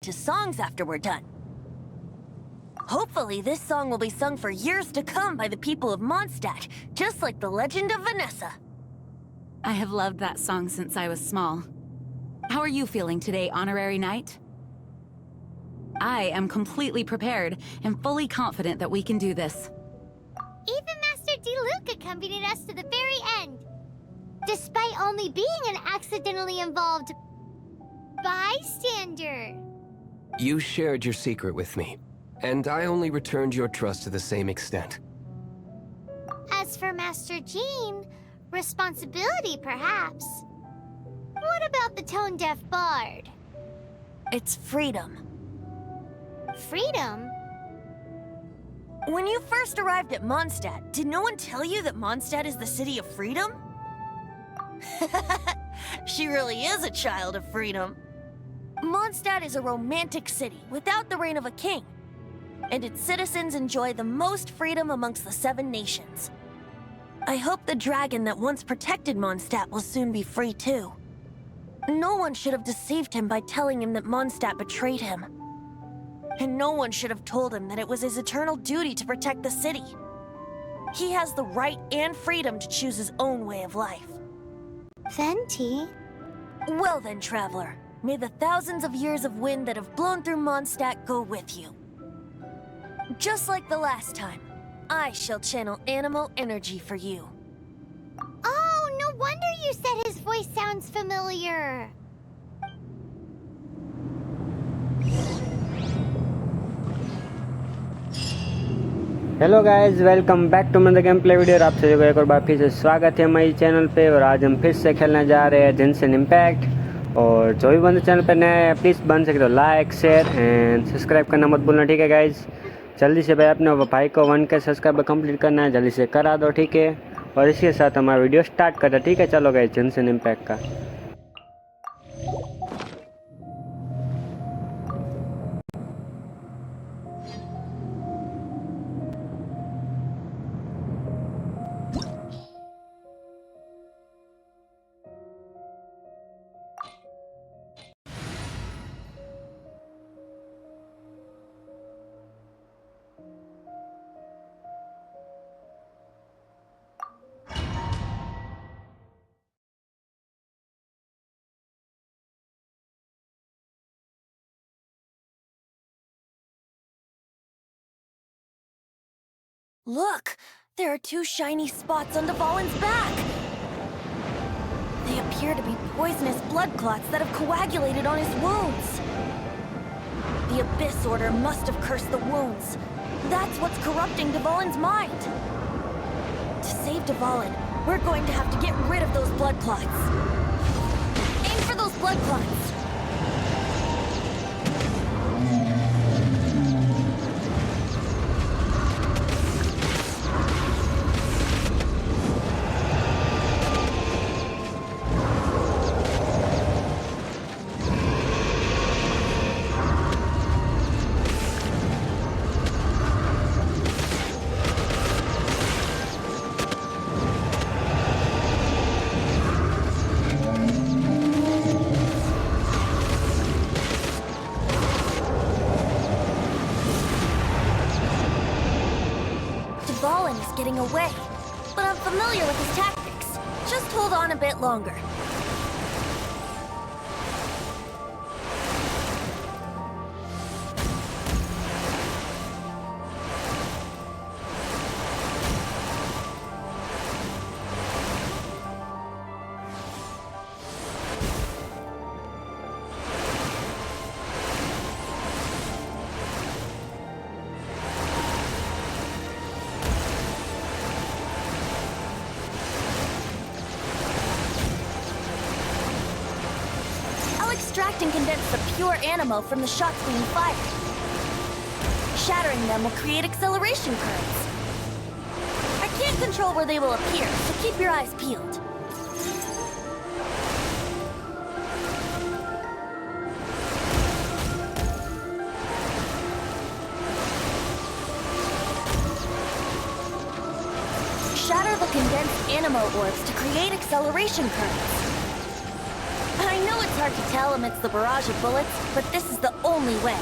to songs after we're done. Hopefully, this song will be sung for years to come by the people of Mondstadt, just like the legend of Vanessa. I have loved that song since I was small. How are you feeling today, Honorary Knight? I am completely prepared and fully confident that we can do this. Even Master Diluc accompanied us to the very end, despite only being an accidentally involved bystander. You shared your secret with me, and I only returned your trust to the same extent. As for Master Jean, responsibility perhaps. What about the tone-deaf bard? It's freedom. Freedom? When you first arrived at Mondstadt, did no one tell you that Mondstadt is the city of freedom? She really is a child of freedom. Mondstadt is a romantic city without the reign of a king, and its citizens enjoy the most freedom amongst the 7 nations. I hope the dragon that once protected Mondstadt will soon be free too. No one should have deceived him by telling him that Mondstadt betrayed him. And no one should have told him that it was his eternal duty to protect the city. He has the right and freedom to choose his own way of life. Venti? Well then, traveler, may the thousands of years of wind that have blown through Mondstadt go with you. Just like the last time, I shall channel animal energy for you. Oh, no wonder you said his voice sounds familiar. Hello guys, welcome back to my game play video. आप सभी को एक और बार फिर से स्वागत है हमारे चैनल पे। और आज हम फिर से खेलने जा रहे हैं जेंशिन इम्पैक्ट। और जो भी बंदे चैनल पे नए हैं प्लीज़ बन सके तो लाइक शेयर एंड सब्सक्राइब करना मत भूलना, ठीक है गाइस। जल्दी से भाई अपने भाई को 1K सब्सक्राइबर कंप्लीट करना है, जल्दी से करा दो, ठीक है। और इसके साथ हमारा वीडियो स्टार्ट करते हैं, ठीक है। चलो गाइस, जेंशिन इम्पैक्ट का Look! There are 2 shiny spots on Dvalin's back! They appear to be poisonous blood clots that have coagulated on his wounds. The Abyss Order must have cursed the wounds. That's what's corrupting Dvalin's mind. To save Dvalin, we're going to have to get rid of those blood clots. Aim for those blood clots! Dvalin is getting away, but I'm familiar with his tactics. Just hold on a bit longer. Extract and condense the pure animo from the shots being fired. Shattering them will create acceleration currents. I can't control where they will appear, so keep your eyes peeled. Shatter the condensed animo orbs to create acceleration currents. I know it's It's hard to tell amidst the barrage of bullets, but this is the only way.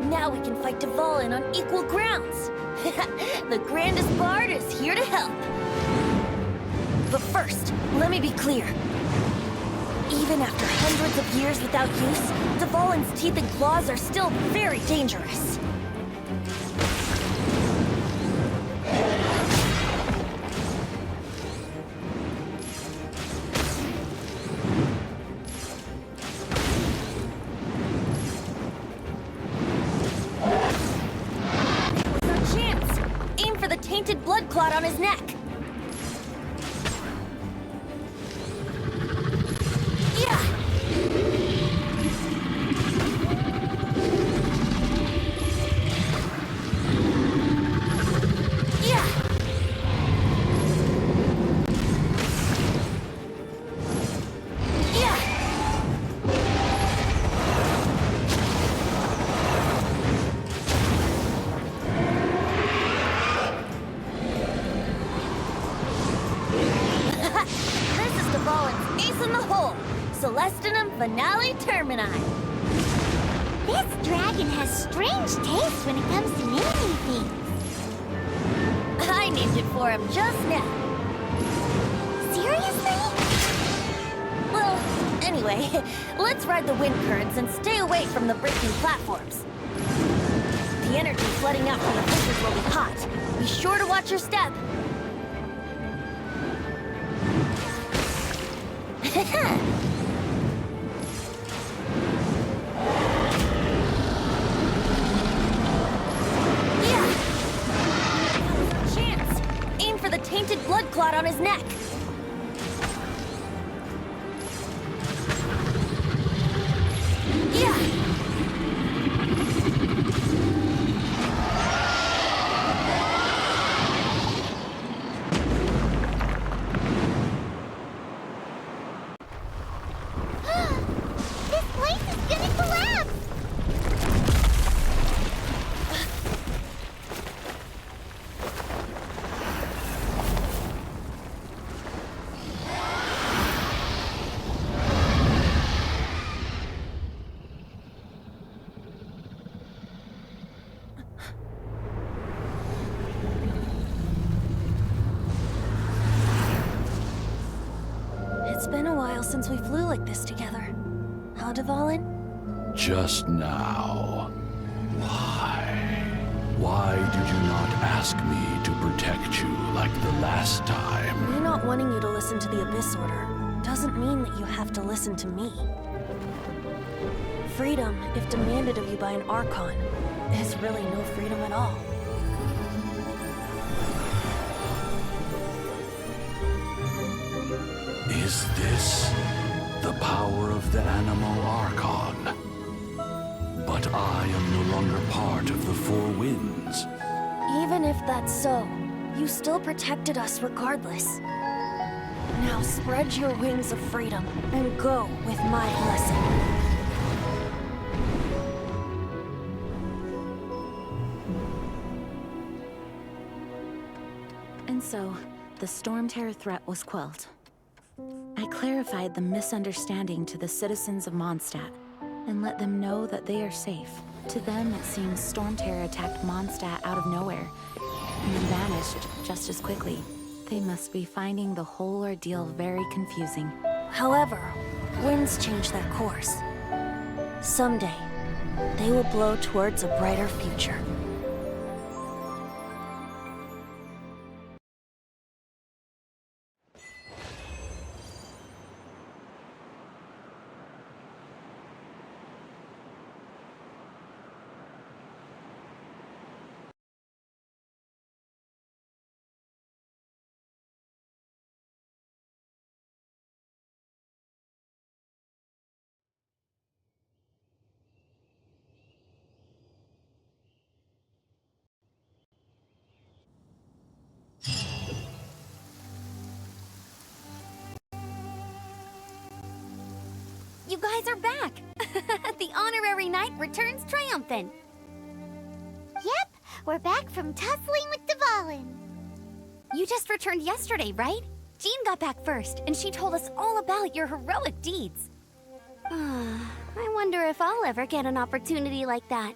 Now we can fight Dvalin on equal grounds. The grandest bard is here to help. But first, let me be clear. Even after hundreds of years without use, Dvalin's teeth and claws are still very dangerous. clot on his neck. Yeah! Yeah! Yeah! This is Dvalin's ace in the hole. Celestinum Finale Termini. This dragon has strange taste when it comes to naming things. I named it for him just now. Seriously? Well, anyway, let's ride the wind currents and stay away from the breaking platforms. The energy flooding out from the fissures will be hot. Be sure to watch your step. Yeah! Chance! Aim for the tainted blood clot on his neck. Yeah! This place is gonna collapse! It's been a while since we flew like this together. Huh, Dvalin? Just now. Why? Why did you not ask me to protect you like the last time? Me not wanting you to listen to the Abyss Order doesn't mean that you have to listen to me. Freedom, if demanded of you by an Archon, is really no freedom at all. Is this the power of the Animal Archon? But I am no longer part of the Four Winds. Even if that's so, you still protected us regardless. Now spread your wings of freedom and go with my blessing. And so, the Storm Terror threat was quelled. I clarified the misunderstanding to the citizens of Mondstadt and let them know that they are safe. To them, it seems Storm Terror attacked Mondstadt out of nowhere and then vanished just as quickly. They must be finding the whole ordeal very confusing. However, winds change their course. Someday, they will blow towards a brighter future. You guys are back! The honorary knight returns triumphant. Yep, we're back from tussling with Dvalin. You just returned yesterday, right? Jean got back first, and she told us all about your heroic deeds. I wonder if I'll ever get an opportunity like that.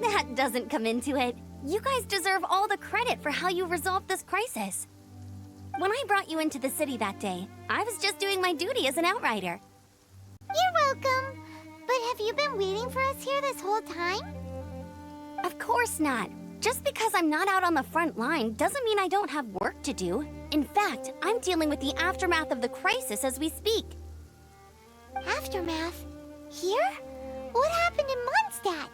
That doesn't come into it. You guys deserve all the credit for how you resolved this crisis. When I brought you into the city that day, I was just doing my duty as an outrider. You're welcome. But have you been waiting for us here this whole time? Of course not. Just because I'm not out on the front line doesn't mean I don't have work to do. In fact, I'm dealing with the aftermath of the crisis as we speak. Aftermath? Here? What happened in Mondstadt?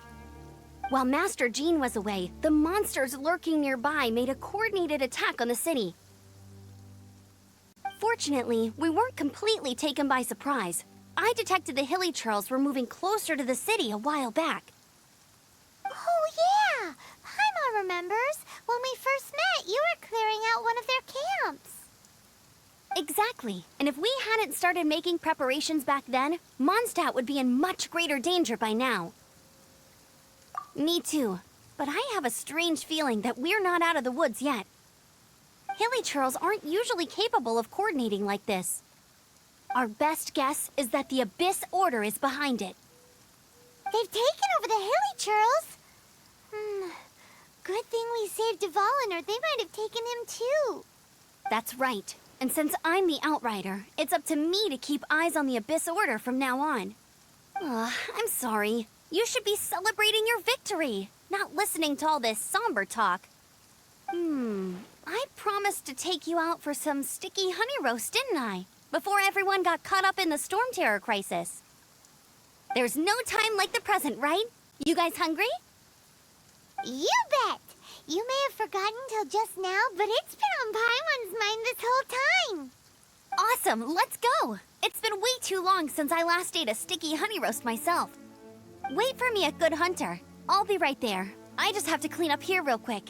While Master Jean was away, the monsters lurking nearby made a coordinated attack on the city. Fortunately, we weren't completely taken by surprise. I detected the Hilly Churls were moving closer to the city a while back. Oh, yeah! Paimon remembers. When we first met, you were clearing out one of their camps. Exactly. And if we hadn't started making preparations back then, Mondstadt would be in much greater danger by now. Me too. But I have a strange feeling that we're not out of the woods yet. Hilly Churls aren't usually capable of coordinating like this. Our best guess is that the Abyss Order is behind it. They've taken over the Hilly Churls. Good thing we saved Dvalin, or they might have taken him too. That's right. And since I'm the Outrider, it's up to me to keep eyes on the Abyss Order from now on. I'm sorry. You should be celebrating your victory, not listening to all this somber talk. I promised to take you out for some sticky honey roast, didn't I? Before everyone got caught up in the Storm Terror crisis. There's no time like the present, right? You guys hungry? You bet! You may have forgotten till just now, but it's been on Paimon's mind this whole time. Awesome, let's go! It's been way too long since I last ate a sticky honey roast myself. Wait for me at Good Hunter. I'll be right there. I just have to clean up here real quick.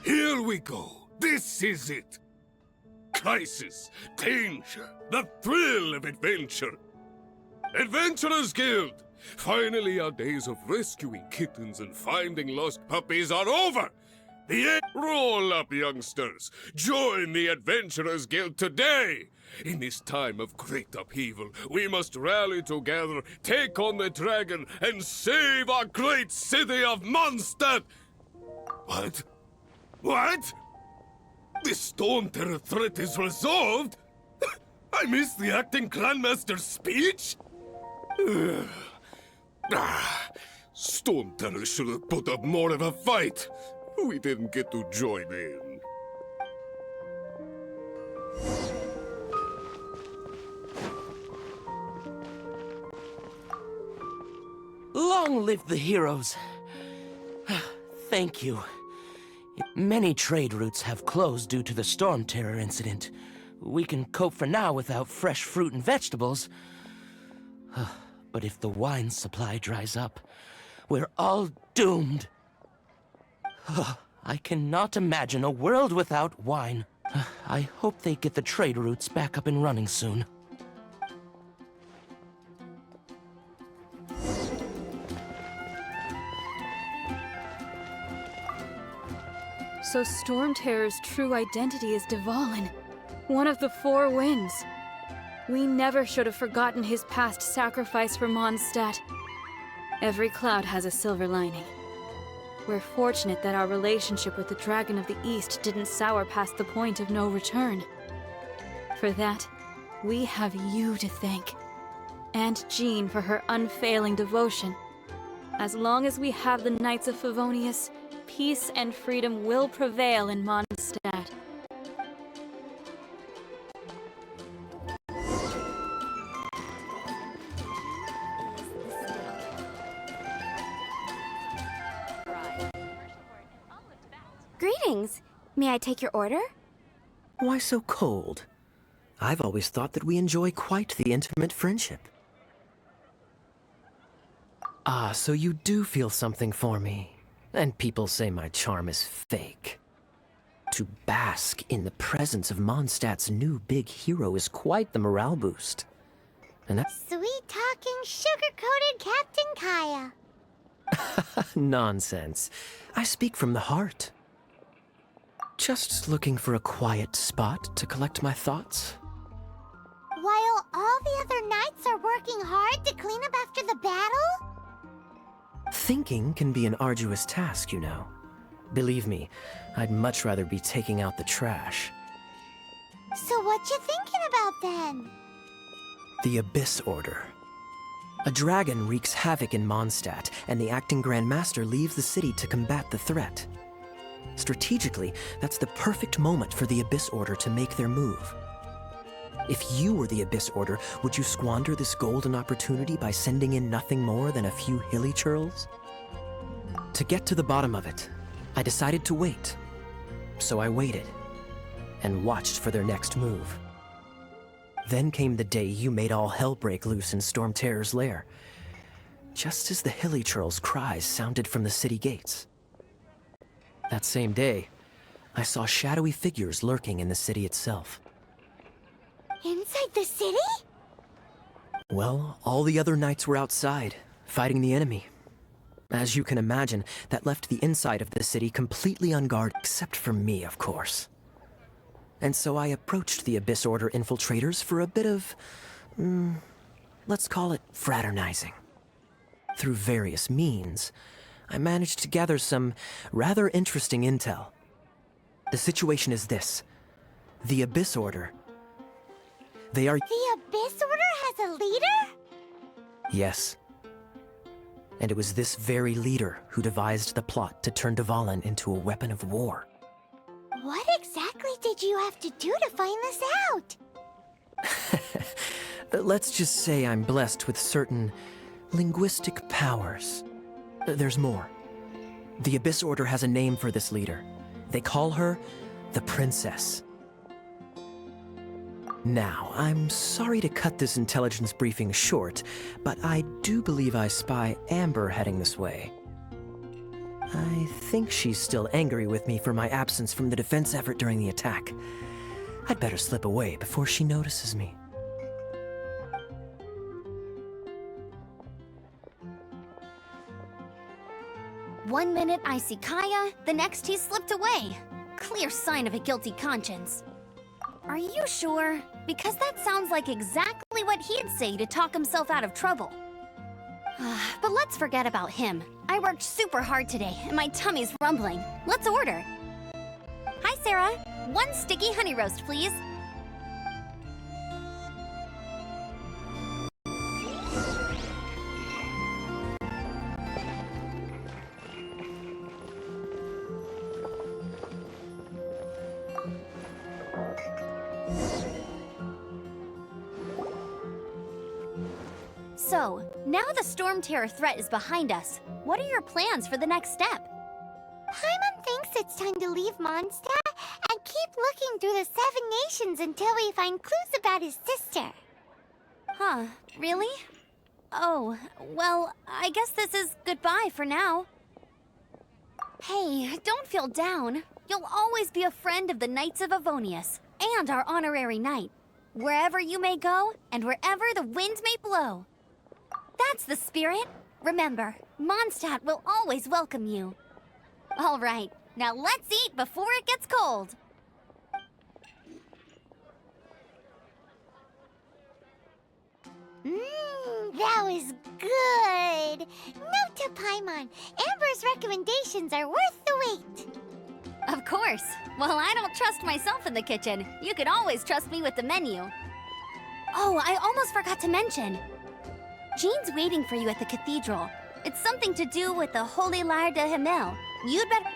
Here we go. This is it. Crisis, danger, the thrill of adventure. Adventurers Guild! Finally, our days of rescuing kittens and finding lost puppies are over! Roll up, youngsters! Join the Adventurers Guild today! In this time of great upheaval, we must rally together, take on the dragon, and save our great city of Mondstadt! What? What? The Storm Terror threat is resolved? I missed the acting clanmaster's speech? Storm Terror should have put up more of a fight. We didn't get to join in. Long live the heroes. Thank you. Many trade routes have closed due to the Storm Terror incident. We can cope for now without fresh fruit and vegetables. But if the wine supply dries up, we're all doomed. I cannot imagine a world without wine. I hope they get the trade routes back up and running soon. So Storm Terror's true identity is Dvalin, one of the Four Winds. We never should have forgotten his past sacrifice for Mondstadt. Every cloud has a silver lining. We're fortunate that our relationship with the Dragon of the East didn't sour past the point of no return. For that, we have you to thank. And Jean for her unfailing devotion. As long as we have the Knights of Favonius, peace and freedom will prevail in Mondstadt. Greetings. May I take your order? Why so cold? I've always thought that we enjoy quite the intimate friendship. Ah, so you do feel something for me. And people say my charm is fake. To bask in the presence of Mondstadt's new big hero is quite the morale boost. And that's Sweet-talking, sugar-coated Captain Kaya. nonsense. I speak from the heart. Just looking for a quiet spot to collect my thoughts. While all the other knights are working hard to clean up after the battle? Thinking can be an arduous task, you know. Believe me, I'd much rather be taking out the trash. So what you thinking about then? The Abyss Order. A dragon wreaks havoc in Mondstadt, and the acting Grand Master leaves the city to combat the threat. Strategically, that's the perfect moment for the Abyss Order to make their move. If you were the Abyss Order, would you squander this golden opportunity by sending in nothing more than a few hilly churls? To get to the bottom of it, I decided to wait. So I waited, and watched for their next move. Then came the day you made all hell break loose in Storm Terror's lair, just as the hilly churls' cries sounded from the city gates. That same day, I saw shadowy figures lurking in the city itself. Inside the city? Well, all the other knights were outside, fighting the enemy. As you can imagine, that left the inside of the city completely unguarded, except for me, of course. And so I approached the Abyss Order infiltrators for a bit of, let's call it fraternizing. Through various means, I managed to gather some rather interesting intel. The situation is this. The Abyss Order. They are... The Abyss Order has a leader? Yes. And it was this very leader who devised the plot to turn Dvalin into a weapon of war. What exactly did you have to do to find this out? Let's just say I'm blessed with certain linguistic powers. There's more. The Abyss Order has a name for this leader. They call her the Princess. Now, I'm sorry to cut this intelligence briefing short, but I do believe I spy Amber heading this way. I think she's still angry with me for my absence from the defense effort during the attack. I'd better slip away before she notices me. One minute I see Kaya, the next he slipped away. Clear sign of a guilty conscience. Are you sure? Because that sounds like exactly what he'd say to talk himself out of trouble. But let's forget about him. I worked super hard today, and my tummy's rumbling. Let's order. Hi, Sarah. 1 sticky honey roast, please. So, now the Storm Terror threat is behind us. What are your plans for the next step? Paimon thinks it's time to leave Mondstadt and keep looking through the 7 nations until we find clues about his sister. Huh, really? Oh, well, I guess this is goodbye for now. Hey, don't feel down. You'll always be a friend of the Knights of Favonius, and our honorary knight. Wherever you may go, and wherever the wind may blow. That's the spirit. Remember, Mondstadt will always welcome you. All right, Now let's eat before it gets cold. That was good. Note to Paimon, Amber's recommendations are worth the wait. Of course. While I don't trust myself in the kitchen, you can always trust me with the menu. Oh, I almost forgot to mention. Jean's waiting for you at the cathedral. It's something to do with the Holy Lyre de Himmel. You'd better...